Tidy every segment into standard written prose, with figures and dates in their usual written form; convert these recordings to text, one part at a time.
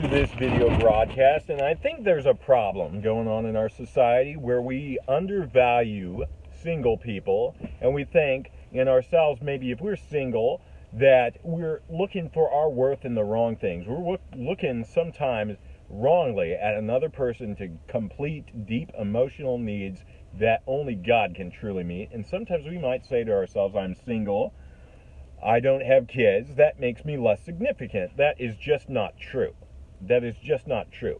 to this video broadcast, and I think there's a problem going on in our society where we undervalue single people, and we think in ourselves, maybe if we're single, that we're looking for our worth in the wrong things. We're looking sometimes wrongly at another person to complete deep emotional needs that only God can truly meet. And sometimes we might say to ourselves, I'm single, I don't have kids, that makes me less significant. That is just not true. That is just not true.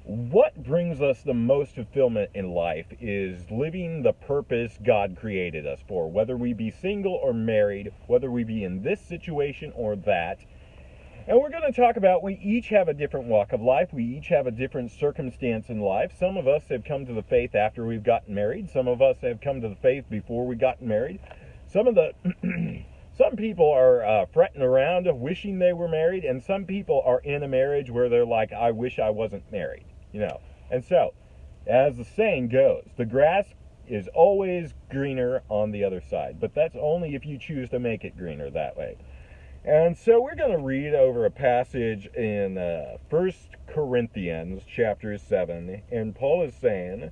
What brings us the most fulfillment in life is living the purpose God created us for, whether we be single or married, whether we be in this situation or that. And we're going to talk about, we each have a different walk of life. We each have a different circumstance in life. Some of us have come to the faith after we've gotten married. Some of us have come to the faith before we got married. Some people are fretting around wishing they were married, and some people are in a marriage where they're like, I wish I wasn't married, And so, as the saying goes, the grass is always greener on the other side, but that's only if you choose to make it greener that way. And so we're going to read over a passage in 1 Corinthians chapter 7, and Paul is saying,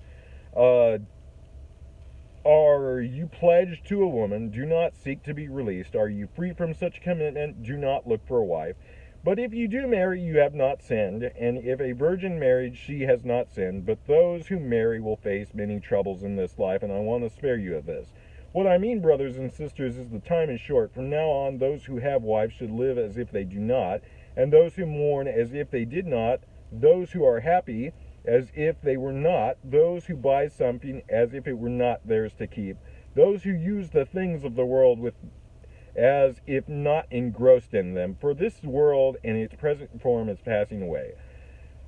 are you pledged to a woman? Do not seek to be released. Are you free from such commitment? Do not look for a wife. But if you do marry, you have not sinned, and if a virgin married, she has not sinned. But those who marry will face many troubles in this life, and I want to spare you of this. What I mean, brothers and sisters, is the time is short. From now on, those who have wives should live as if they do not, and those who mourn as if they did not, those who are happy as if they were not, those who buy something as if it were not theirs to keep, those who use the things of the world as if not engrossed in them, for this world in its present form is passing away.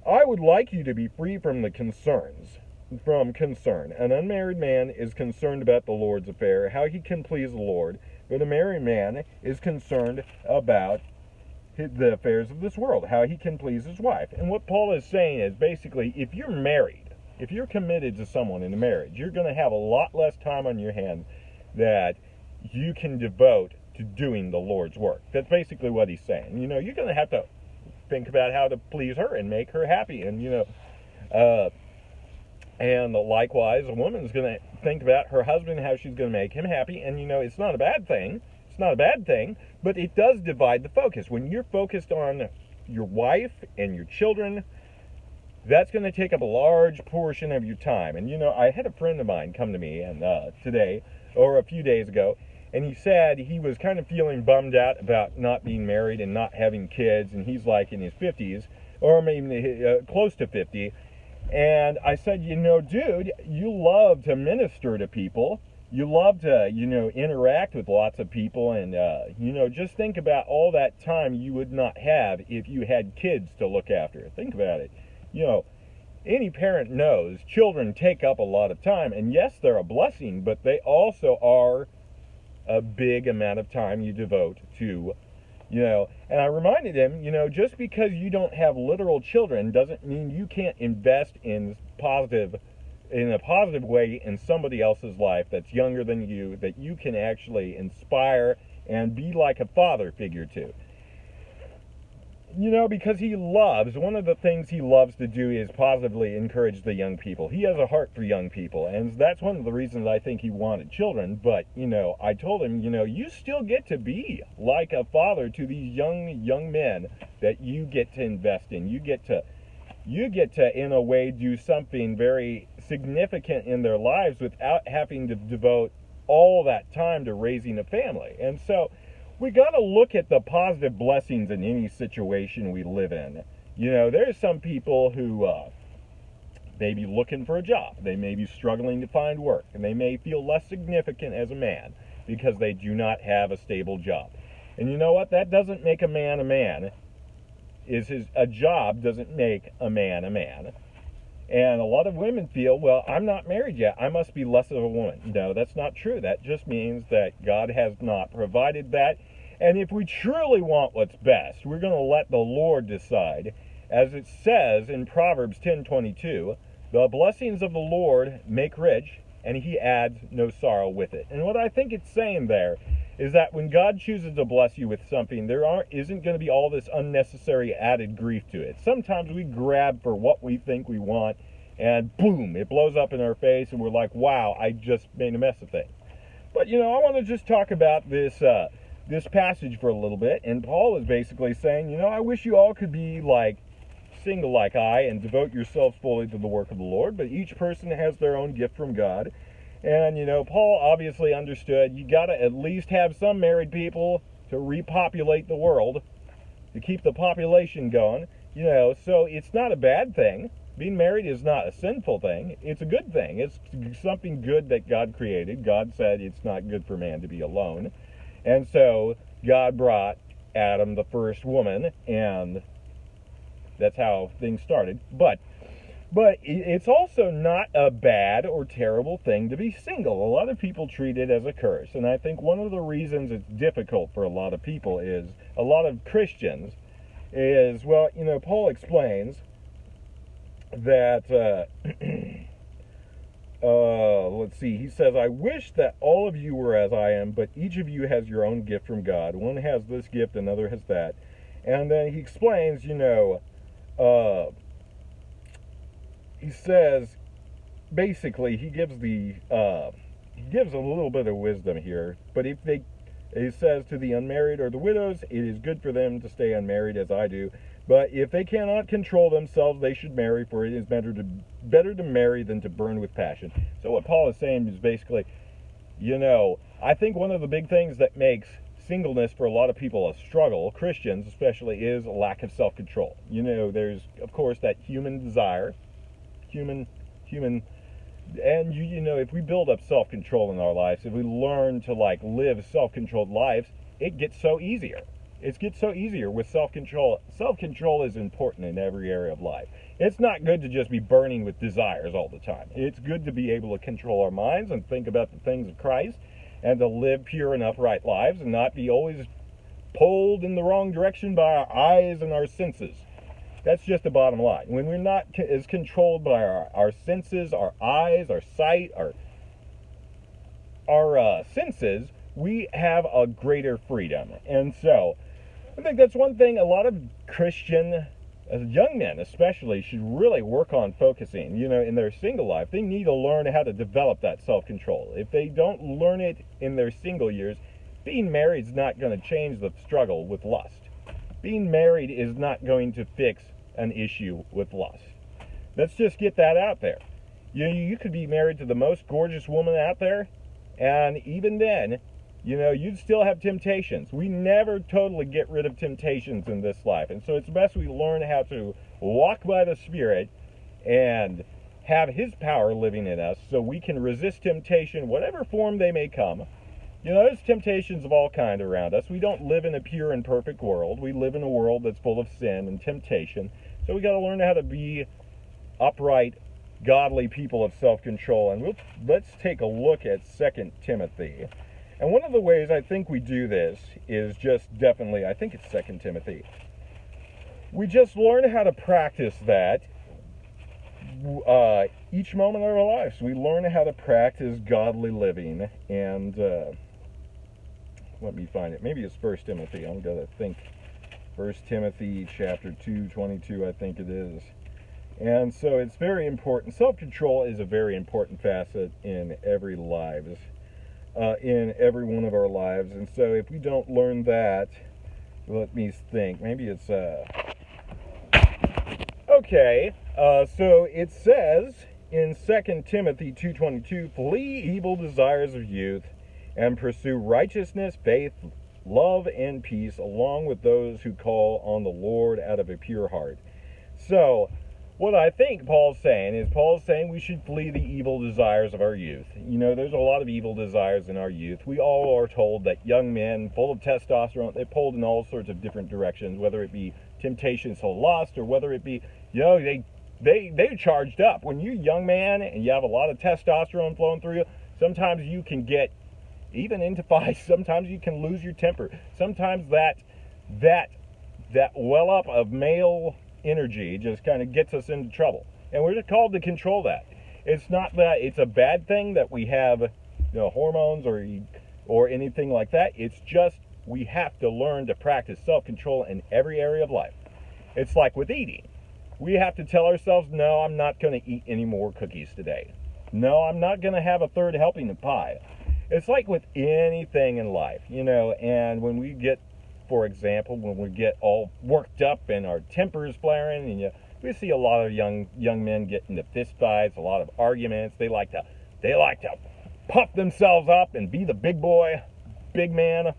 I would like you to be free from concern. An unmarried man is concerned about the Lord's affair, how he can please the Lord, but a married man is concerned about the affairs of this world, how he can please his wife. And what Paul is saying is basically, if you're married, if you're committed to someone in a marriage, you're going to have a lot less time on your hands that you can devote to doing the Lord's work. That's basically what he's saying. You're going to have to think about how to please her and make her happy. And likewise, a woman's going to think about her husband, how she's going to make him happy. And, it's not a bad thing. It's not a bad thing, but it does divide the focus. When you're focused on your wife and your children, that's going to take up a large portion of your time. And, I had a friend of mine come to me and today, or a few days ago, and he said he was kind of feeling bummed out about not being married and not having kids, and he's like in his 50s, or maybe close to 50. And I said, dude, you love to minister to people. You love to, interact with lots of people, and, just think about all that time you would not have if you had kids to look after. Think about it. Any parent knows children take up a lot of time, and yes, they're a blessing, but they also are a big amount of time you devote to, and I reminded him, just because you don't have literal children doesn't mean you can't invest in a positive way in somebody else's life that's younger than you, that you can actually inspire and be like a father figure to. Because one of the things he loves to do is positively encourage the young people. He has a heart for young people, and that's one of the reasons I think he wanted children. But, I told him, you still get to be like a father to these young men that you get to invest in. You get to, in a way, do something very significant in their lives without having to devote all that time to raising a family. And so we got to look at the positive blessings in any situation we live in. There's some people who may be looking for a job. They may be struggling to find work, and they may feel less significant as a man because they do not have a stable job. And you know what? That doesn't make a man a man. A job doesn't make a man a man. And a lot of women feel, well, I'm not married yet, I must be less of a woman. No, that's not true. That just means that God has not provided that. And if we truly want what's best, we're going to let the Lord decide. As it says in Proverbs 10:22, the blessings of the Lord make rich, and he adds no sorrow with it. And what I think it's saying there is that when God chooses to bless you with something, isn't going to be all this unnecessary added grief to it. Sometimes we grab for what we think we want, and boom, it blows up in our face, and we're like, wow, I just made a mess of things. But, I want to just talk about this passage for a little bit, and Paul is basically saying, I wish you all could be like single like I and devote yourselves fully to the work of the Lord, but each person has their own gift from God. And, Paul obviously understood you got to at least have some married people to repopulate the world, to keep the population going, so it's not a bad thing. Being married is not a sinful thing. It's a good thing. It's something good that God created. God said it's not good for man to be alone. And so God brought Adam, the first woman, and that's how things started. But it's also not a bad or terrible thing to be single. A lot of people treat it as a curse. And I think one of the reasons it's difficult for a lot of people is, a lot of Christians, is, well, Paul explains that, let's see, he says, I wish that all of you were as I am, but each of you has your own gift from God. One has this gift, another has that. And then he explains, he says, basically, he gives a little bit of wisdom here. But he says to the unmarried or the widows, it is good for them to stay unmarried as I do. But if they cannot control themselves, they should marry, for it is better to marry than to burn with passion. So what Paul is saying is basically, I think one of the big things that makes singleness for a lot of people a struggle, Christians especially, is a lack of self-control. There's, of course, that human desire, and if we build up self-control in our lives, if we learn to live self-controlled lives, it gets so easier. It gets so easier with self-control. Self-control is important in every area of life. It's not good to just be burning with desires all the time. It's good to be able to control our minds and think about the things of Christ, and to live pure and upright lives, and not be always pulled in the wrong direction by our eyes and our senses. That's just the bottom line. When we're not as controlled by our senses, our eyes, our sight, our senses, we have a greater freedom. And so, I think that's one thing a lot of Christian, young men especially, should really work on focusing, in their single life. They need to learn how to develop that self-control. If they don't learn it in their single years, being married is not going to change the struggle with lust. Being married is not going to fix an issue with lust. Let's just get that out there. You could be married to the most gorgeous woman out there, and even then, you'd still have temptations. We never totally get rid of temptations in this life. And so it's best we learn how to walk by the Spirit and have His power living in us so we can resist temptation, whatever form they may come. There's temptations of all kinds around us. We don't live in a pure and perfect world. We live in a world that's full of sin and temptation. So we got to learn how to be upright, godly people of self-control. And let's take a look at 2 Timothy. And one of the ways I think we do this is just definitely, I think it's 2 Timothy. We just learn how to practice that each moment of our lives. We learn how to practice godly living. And let me find it. Maybe it's 1 Timothy. I'm going to think 1 Timothy chapter 2:22, I think it is. And so it's very important. Self-control is a very important facet in every lives. In every one of our lives. And so if we don't learn that, let me think, maybe it's okay, so it says in 2 Timothy 2:22, flee evil desires of youth and pursue righteousness, faith, love, and peace, along with those who call on the Lord out of a pure heart. So what I think Paul's saying we should flee the evil desires of our youth. There's a lot of evil desires in our youth. We all are told that young men full of testosterone, they're pulled in all sorts of different directions, whether it be temptations to lust or whether it be, they're charged up. When you're a young man and you have a lot of testosterone flowing through you, sometimes you can get even into fights. Sometimes you can lose your temper. Sometimes that well up of male energy just kind of gets us into trouble, and we're just called to control that. It's not that it's a bad thing that we have hormones or or anything like that. It's just we have to learn to practice self-control in every area of life. It's like with eating. We have to tell ourselves, no, I'm not going to eat any more cookies today. No, I'm not going to have a third helping of pie. It's like with anything in life, and when we get, for example, when we get all worked up and our tempers flaring, and we see a lot of young men get into fist fights, a lot of arguments. They like to puff themselves up and be the big boy, big man,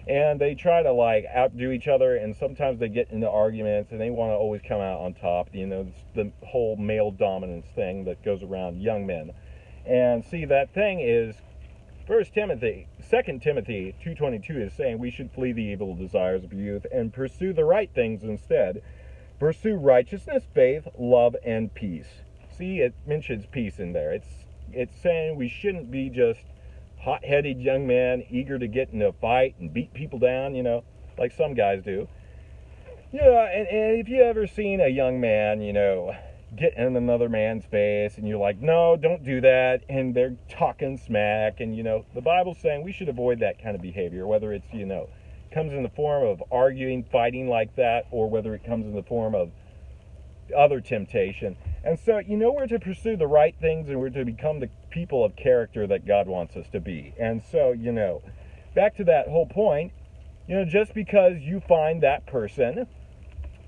and they try to outdo each other, and sometimes they get into arguments and they want to always come out on top. It's the whole male dominance thing that goes around young men. And see, that thing is 2 Timothy 2:22 is saying we should flee the evil desires of youth and pursue the right things instead. Pursue righteousness, faith, love, and peace. See, it mentions peace in there. It's saying we shouldn't be just hot-headed young men eager to get in a fight and beat people down, like some guys do. And if you ever seen a young man, get in another man's face and you're like, no, don't do that, and they're talking smack, and the Bible's saying we should avoid that kind of behavior, whether it's comes in the form of arguing, fighting like that, or whether it comes in the form of other temptation. And so we're to pursue the right things, and we're to become the people of character that God wants us to be. And so back to that whole point, just because you find that person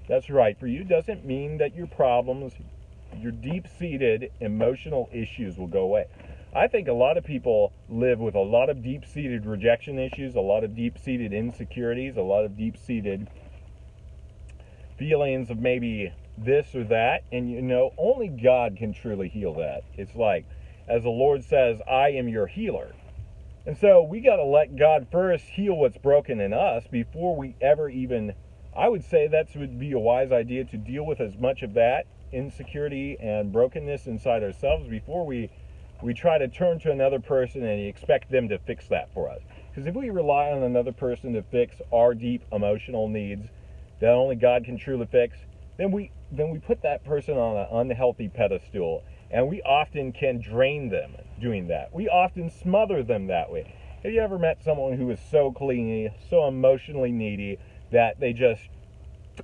that's right for you doesn't mean that your problems, your deep-seated emotional issues will go away. I think a lot of people live with a lot of deep-seated rejection issues, a lot of deep-seated insecurities, a lot of deep-seated feelings of maybe this or that, and only God can truly heal that. It's like, as the Lord says, I am your healer. And so we got to let God first heal what's broken in us before we ever even, I would say that would be a wise idea, to deal with as much of that insecurity and brokenness inside ourselves before we try to turn to another person and expect them to fix that for us. Because if we rely on another person to fix our deep emotional needs that only God can truly fix, then we put that person on an unhealthy pedestal, and we often can drain them doing that. We often smother them that way. Have you ever met someone who is so clingy, so emotionally needy, that they just,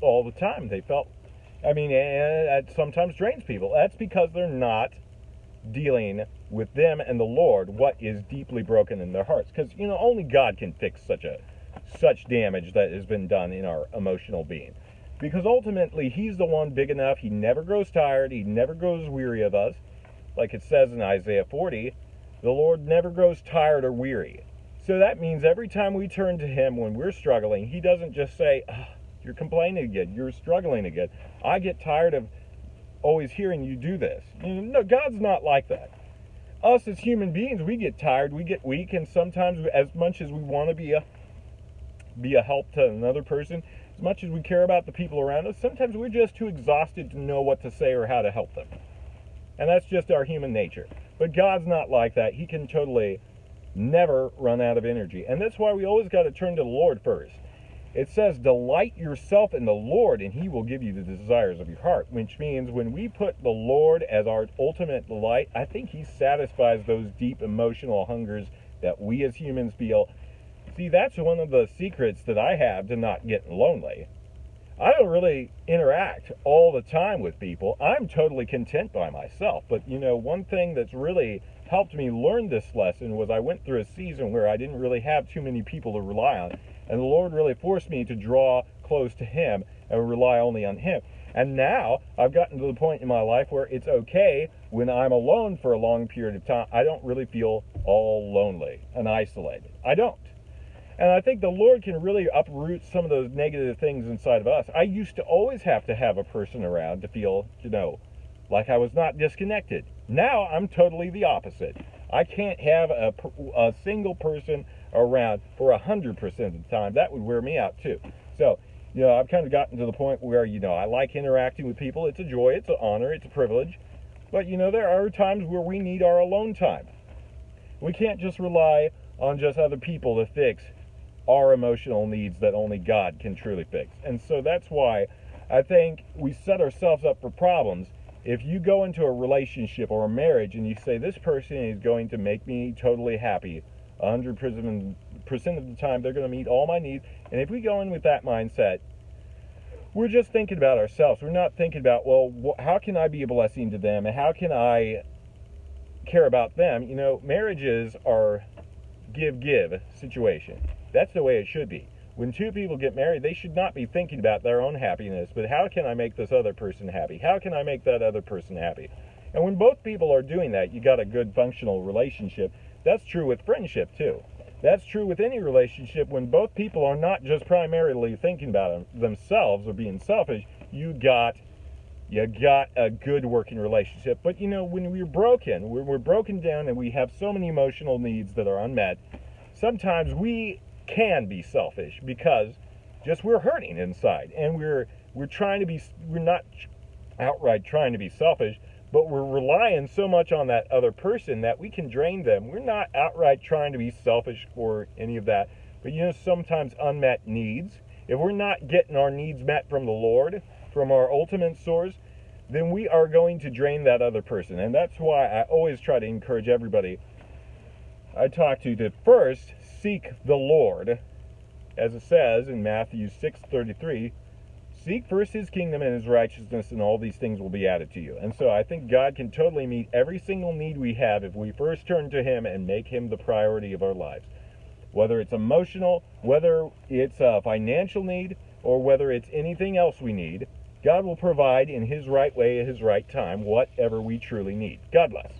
all the time, and that sometimes drains people? That's because they're not dealing with them and the Lord, what is deeply broken in their hearts. Because, only God can fix such damage that has been done in our emotional being. Because ultimately, He's the one big enough. He never grows tired. He never grows weary of us. Like it says in Isaiah 40, the Lord never grows tired or weary. So that means every time we turn to Him when we're struggling, He doesn't just say, you're complaining again, you're struggling again. I get tired of always hearing you do this. No, God's not like that. Us as human beings, we get tired, we get weak, and sometimes, as much as we want to be a help to another person, as much as we care about the people around us, sometimes we're just too exhausted to know what to say or how to help them. And that's just our human nature. But God's not like that. He can totally never run out of energy. And that's why we always got to turn to the Lord first. It says, delight yourself in the Lord, and He will give you the desires of your heart. Which means when we put the Lord as our ultimate delight, I think He satisfies those deep emotional hungers that we as humans feel. See, that's one of the secrets that I have to not getting lonely. I don't really interact all the time with people. I'm totally content by myself. But, one thing that's really helped me learn this lesson was I went through a season where I didn't really have too many people to rely on. And the Lord really forced me to draw close to Him and rely only on Him. And now I've gotten to the point in my life where it's okay when I'm alone for a long period of time. I don't really feel all lonely and isolated. I don't. And I think the Lord can really uproot some of those negative things inside of us. I used to always have to have a person around to feel, like I was not disconnected. Now I'm totally the opposite. I can't have a single person around for 100% of the time. That would wear me out too. So, I've kind of gotten to the point where, I like interacting with people. It's a joy, it's an honor, it's a privilege. But, there are times where we need our alone time. We can't just rely on just other people to fix our emotional needs that only God can truly fix. And so that's why I think we set ourselves up for problems. If you go into a relationship or a marriage and you say, this person is going to make me totally happy 100% of the time they're going to meet all my needs. And if we go in with that mindset, we're just thinking about ourselves. We're not thinking about, well, how can I be a blessing to them, and how can I care about them? You know, marriages are give situation. That's the way it should be. When two people get married, they should not be thinking about their own happiness, but how can I make this other person happy? How can I make that other person happy? And when both people are doing that, you got a good functional relationship. That's true with friendship too. That's true with any relationship. When both people are not just primarily thinking about themselves or being selfish, you got a good working relationship. But you know, when we're broken down and we have so many emotional needs that are unmet, sometimes we can be selfish because just we're hurting inside, and we're not outright trying to be selfish, but we're relying so much on that other person that we can drain them. We're not outright trying to be selfish or any of that, but you know, sometimes unmet needs, if we're not getting our needs met from the Lord, from our ultimate source, then we are going to drain that other person. And that's why I always try to encourage everybody I talk to first seek the Lord. As it says in Matthew 6:33, seek first his kingdom and his righteousness, and all these things will be added to you. And so I think God can totally meet every single need we have if we first turn to him and make him the priority of our lives. Whether it's emotional, whether it's a financial need, or whether it's anything else we need, God will provide in his right way at his right time whatever we truly need. God bless.